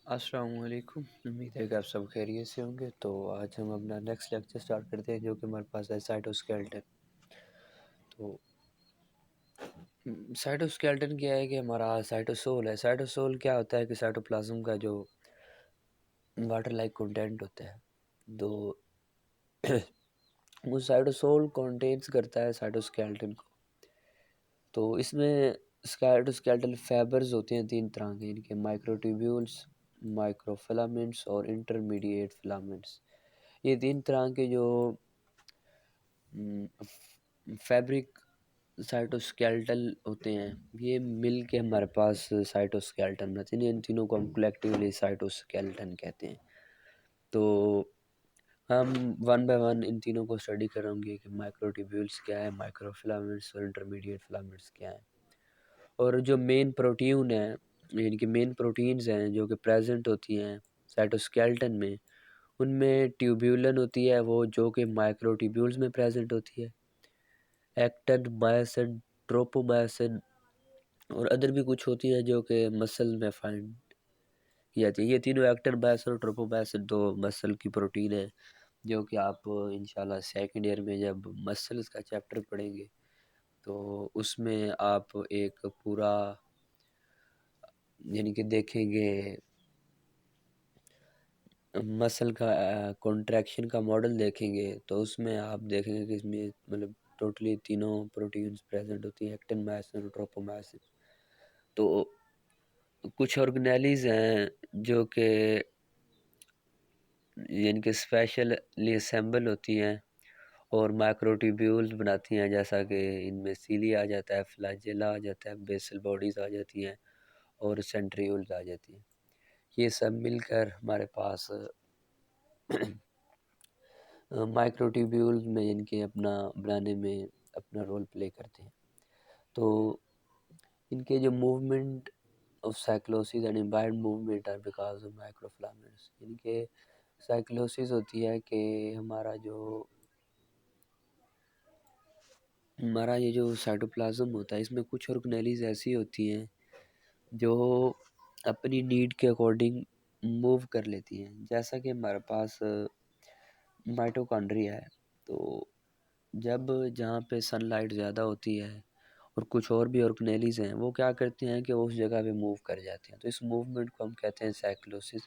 अस्सलाम वालेकुम। उम्मीद है कि आप सब खैरियत से होंगे। तो आज हम अपना नेक्स्ट लेक्चर स्टार्ट करते हैं जो कि हमारे पास है साइटोस्केलेटन। तो साइटोस्केलेटन क्या है कि हमारा साइटोसोल है। साइटोसोल क्या होता है कि साइटोप्लाज्म का जो वाटर लाइक कंटेंट होता है, तो वो साइटोसोल कंटेन्स करता है साइटोस्केलेटन को। तो इसमें साइटोस्केलेटल फाइबर्स होते हैं तीन तरह के, इनके माइक्रोट्यूब्यूल्स, माइक्रोफिलामेंट्स और इंटरमीडिएट फिलामेंट्स। ये तीन तरह के जो फैब्रिक साइटोस्केलेटल होते हैं, ये मिल के हमारे पास साइटोस्केलेटन बनाते हैं। इन तीनों को हम कलेक्टिवली साइटोस्केलेटन कहते हैं। तो हम वन बाय वन इन तीनों को स्टडी करेंगे कि माइक्रोट्यूब्यूल्स क्या है, माइक्रोफिलामेंट्स और इंटरमीडिएट फिलामेंट्स क्या है। और जो मेन प्रोटीन है, यानी कि मेन प्रोटीन्स हैं जो कि प्रेजेंट होती हैं साइटोस्केलेटन में, उनमें ट्यूब्यूलन होती है वो जो कि माइक्रोट्यूब्यूल्स में प्रेजेंट होती है। एक्टिन, मायोसिन, ट्रोपोमायोसिन और अदर भी कुछ होती है जो कि मसल में फाइंड की जाती है। ये तीनों एक्टिन, मायोसिन और ट्रोपोमायोसिन तो मसल की प्रोटीन है, जो कि आप इंशाल्लाह सेकंड ईयर में जब मसल्स का चैप्टर पढ़ेंगे तो उसमें आप एक पूरा यानी कि देखेंगे मसल का कॉन्ट्रैक्शन का मॉडल देखेंगे। तो उसमें आप देखेंगे कि इसमें मतलब टोटली तीनों प्रोटीन्स प्रेजेंट होती हैं, एक्टिन, मायोसिन और ट्रोपोमायोसिन। तो कुछ ऑर्गेनेलीज हैं जो कि यानी कि स्पेशली असेंबल होती हैं और माइक्रोट्यूब्यूल्स बनाती हैं, जैसा कि इनमें सीली आ जाता है, फ्लैजेला आ जाता है, बेसल बॉडीज़ आ जाती हैं और सेंट्रियोल्स आ जाती हैं। ये सब मिलकर हमारे पास माइक्रोट्यूब्यूल्स में इनके अपना बनाने में अपना रोल प्ले करते हैं। तो इनके जो movement of cyclosis and amoeboid movement are because of microfilaments. इनके साइक्लोसिस होती है कि हमारा ये जो साइटोप्लाज्म होता है, इसमें कुछ ऑर्गेनेलीज ऐसी होती हैं जो अपनी नीड के अकॉर्डिंग मूव कर लेती हैं। जैसा कि हमारे पास माइटोकॉन्ड्रिया है, तो जब जहाँ पे सनलाइट ज़्यादा होती है और कुछ और भी ऑर्गेनेलीज हैं, वो क्या करते हैं कि वो उस जगह पे मूव कर जाते हैं। तो इस मूवमेंट को हम कहते हैं साइक्लोसिस।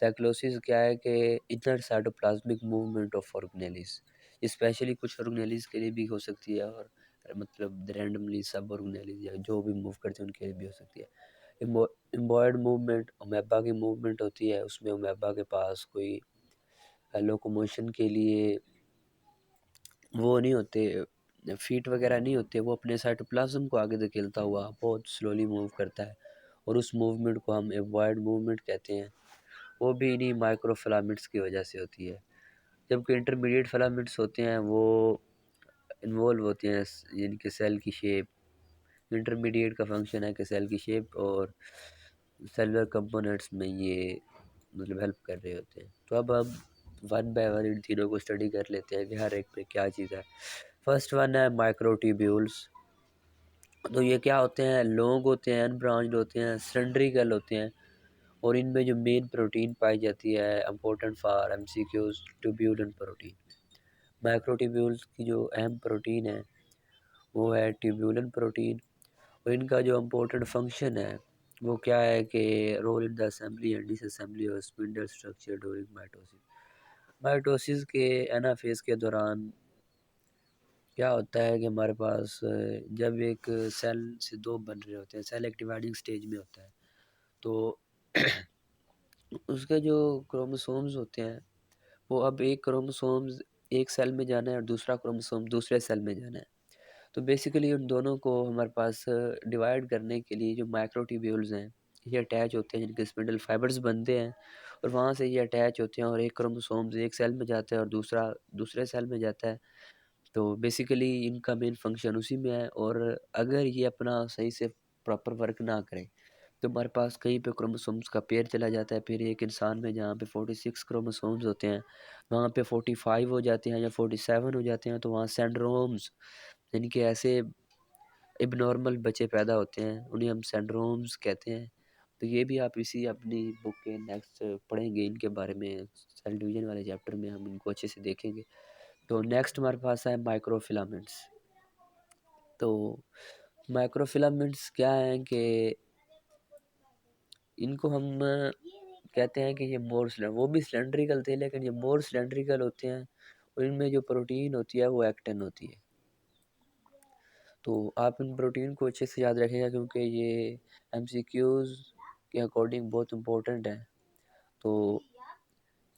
साइक्लोसिस क्या है कि inner cytoplasmic movement of organelles. Specially कुछ ऑर्गेनेलीज के लिए भी हो सकती है और मतलब रैंडमली सब ऑर्गेनेलीज या जो भी मूव करते हैं उनके लिए भी हो सकती है। इम्बॉयड मूवमेंट अमेबा की मूवमेंट होती है। उसमें अमेबा के पास कोई लोकोमोशन के लिए वो नहीं होते, फीट वगैरह नहीं होते। वो अपने साइटोप्लाज्म को आगे धकेलता हुआ बहुत स्लोली मूव करता है और उस मूवमेंट को हम एवॉइड मूवमेंट कहते हैं। वो भी इन्हीं माइक्रोफिलामेंट्स की वजह से होती है। जबकि इंटरमीडिएट फिलामेंट्स होते हैं वो इन्वॉल्व होते हैं यानी कि सेल की शेप। इंटरमीडिएट का फंक्शन है कि सेल की शेप और सेलुलर कंपोनेंट्स में ये मतलब हेल्प कर रहे होते हैं। तो अब हम वन बाय वन इन तीनों को स्टडी कर लेते हैं कि हर एक पे क्या चीज़ है। फर्स्ट वन है माइक्रोट्यूब्यूल्स। तो ये क्या होते हैं, लॉन्ग होते हैं, अनब्रांच्ड होते हैं, सिलिंड्रिकल होते हैं और इनमें जो मेन प्रोटीन पाई जाती है important for MCQs, tubulin protein. Microtubules की जो अहम प्रोटीन है वो है ट्यूब्यूलन प्रोटीन। और इनका जो इम्पोर्टेंट फंक्शन है वो क्या है कि role in the assembly and disassembly of spindle structure during mitosis. Mitosis के एनाफेज के दौरान क्या होता है कि हमारे पास जब एक सेल से दो बन रहे होते हैं, सेल एक डिवाइडिंग स्टेज में होता है, तो उसके जो क्रोमोसोम्स होते हैं वो अब एक क्रोमोसोम्स एक सेल में जाना है और दूसरा क्रोमोसोम दूसरे सेल में जाना है। तो बेसिकली उन दोनों को हमारे पास डिवाइड करने के लिए जो माइक्रोट्यूब्यूल्स हैं ये अटैच होते हैं, जिनके स्पिंडल फाइबर्स बनते हैं और वहाँ से ये अटैच होते हैं और एक क्रोमोसोम्स एक सेल में जाता है और दूसरा दूसरे सेल में जाता है। तो बेसिकली इनका मेन फंक्शन उसी में है। और अगर ये अपना सही से प्रॉपर वर्क ना करें तो हमारे पास कहीं पे क्रोमोसोम्स का पेयर चला जाता है। फिर एक इंसान में जहाँ पे 46 क्रोमोसोम्स होते हैं वहाँ पे 45 हो जाते हैं या 47 हो जाते हैं। तो वहाँ सेंड्रोम्स यानी कि ऐसे इबनॉर्मल बच्चे पैदा होते हैं, उन्हें हम सेंड्रोम्स कहते हैं। तो ये भी आप इसी अपनी बुक के नेक्स्ट पढ़ेंगे इनके बारे में, सेल डिवीज़न वाले चैप्टर में हम इनको अच्छे से देखेंगे। तो नेक्स्ट हमारे पास है माइक्रोफिलामेंट्स। तो माइक्रोफिलामेंट्स क्या हैं कि इनको हम कहते हैं कि ये मोर सिलेंडर, वो भी सिलेंड्रिकल थे लेकिन ये मोर सिलेंड्रिकल होते हैं, और इनमें जो प्रोटीन होती है वो एक्टिन होती है। तो आप इन प्रोटीन को अच्छे से याद रखिएगा क्योंकि ये एमसीक्यूज़ के अकॉर्डिंग बहुत इम्पोर्टेंट है। तो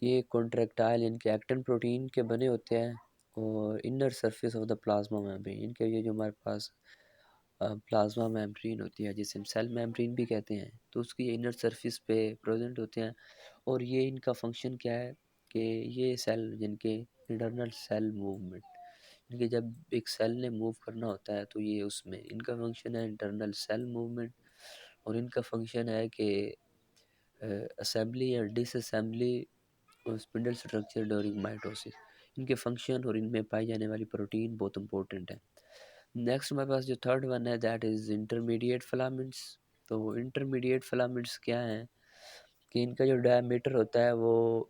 ये कॉन्ट्रैक्टाइल इनके एक्टिन प्रोटीन के बने होते हैं, और inner surface of the plasma membrane, इनके ये जो हमारे पास प्लाज्मा मेम्ब्रेन होती है जिसे हम सेल मेम्ब्रेन भी कहते हैं, तो उसकी इनर सरफेस पे प्रेजेंट होते हैं। और ये इनका फंक्शन क्या है कि ये सेल जिनके इंटरनल सेल मूवमेंट, इनके जब एक सेल ने मूव करना होता है तो ये उसमें इनका फंक्शन है इंटरनल सेल मूवमेंट, और इनका फंक्शन है कि असेंबली या डिसअसेंबली और स्पिंडल स्ट्रक्चर ड्यूरिंग माइटोसिस। इनके फंक्शन और इनमें पाई जाने वाली प्रोटीन बहुत इंपॉर्टेंट है। नेक्स्ट हमारे पास जो थर्ड वन है दैट इज़ इंटरमीडिएट फिलामेंट्स। तो इंटरमीडिएट फिलामेंट्स क्या हैं कि इनका जो डायमीटर होता है वो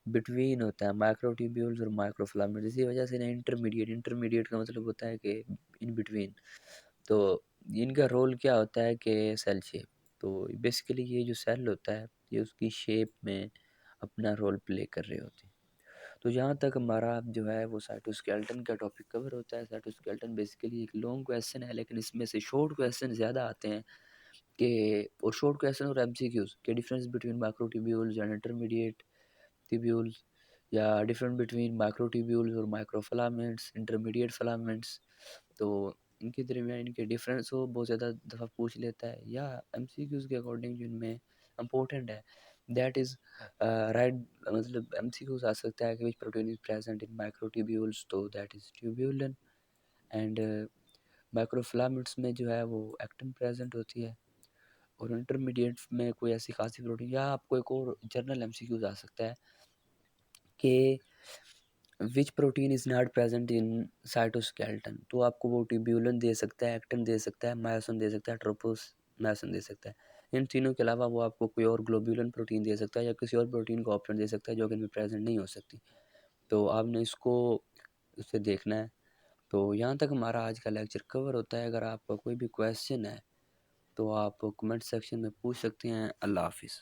बिटवीन होता है माइक्रोट्यूब्यूल्स और माइक्रोफिलामेंट, इसी वजह से ना इंटरमीडिएट, इंटरमीडिएट का मतलब होता है कि इन बिटवीन। तो इनका रोल क्या होता है कि सेल शेप, तो बेसिकली ये जो सेल होता है ये उसकी शेप में अपना रोल प्ले कर रहे होते हैं। तो जहाँ तक हमारा जो है वो साइटोस्केलेटन का टॉपिक कवर होता है। साइटोस्केलेटन बेसिकली एक लॉन्ग क्वेश्चन है लेकिन इसमें से शॉर्ट क्वेश्चन ज़्यादा आते हैं कि, और शॉर्ट क्वेश्चन और एमसीक्यूज के difference between microtubules and intermediate tubules, या डिफरेंट बिटवीन माइक्रोट्यूब्यूल्स और माइक्रोफिलामेंट्स, इंटरमीडिएट फिलामेंट्स। तो इनके दरमियान इनके डिफरेंस को बहुत ज़्यादा दफ़ा पूछ लेता है, या एमसीक्यूज़ के अकॉर्डिंग जो इनमें इम्पोर्टेंट है दैट इज़ राइट, मतलब एमसीक्यूज़ आ सकता है कि which protein is present in microtubules, तो that is tubulin. And microfilaments में जो है वो एक्टिन प्रेजेंट होती है, और इंटरमीडिएट में कोई ऐसी खासी प्रोटीन, या आपको एक और जनरल एमसीक्यूज़ आ सकता है कि which protein is not present in cytoskeleton, तो आपको वो ट्यूब्यूलिन दे सकता है, एक्टिन दे सकता है, मायोसिन दे सकता है, ट्रोपोमायोसिन दे सकता है। इन तीनों के अलावा वो आपको कोई और ग्लोब्यूलिन प्रोटीन दे सकता है या किसी और प्रोटीन का ऑप्शन दे सकता है जो कि इनमें प्रेजेंट नहीं हो सकती। तो आपने इसको उससे देखना है। तो यहाँ तक हमारा आज का लेक्चर कवर होता है। अगर आपका कोई भी क्वेश्चन है तो आप कमेंट सेक्शन में पूछ सकते हैं। अल्लाह हाफिज़।